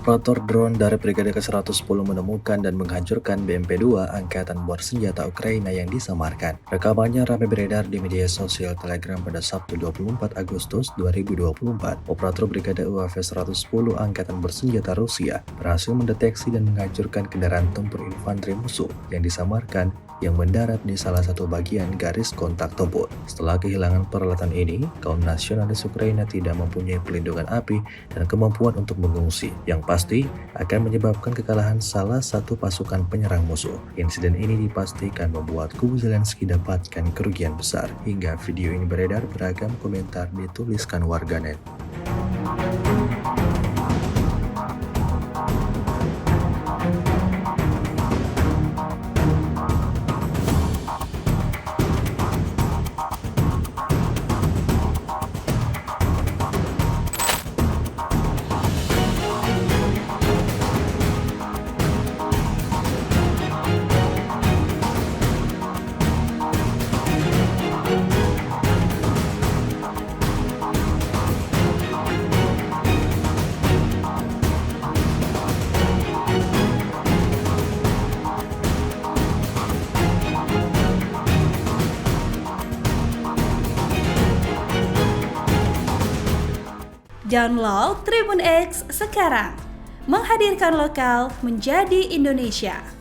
Operator drone dari Brigade ke-110 menemukan dan menghancurkan BMP-2 Angkatan Bersenjata Ukraina yang disamarkan. Rekamannya ramai beredar di media sosial Telegram pada Sabtu 24 Agustus 2024. Operator Brigade UAV-110 Angkatan Bersenjata Rusia berhasil mendeteksi dan menghancurkan kendaraan tempur infanteri musuh yang disamarkan yang mendarat di salah satu bagian garis kontak tempur. Setelah kehilangan peralatan ini, kaum nasionalis Ukraina tidak mempunyai pelindungan api dan kemampuan untuk mengungsi, yang pasti akan menyebabkan kekalahan salah satu pasukan penyerang musuh. Insiden ini dipastikan membuat kubu Zelensky dapatkan kerugian besar. Hingga video ini beredar, beragam komentar dituliskan warganet. Download Tribun X sekarang, menghadirkan lokal menjadi Indonesia.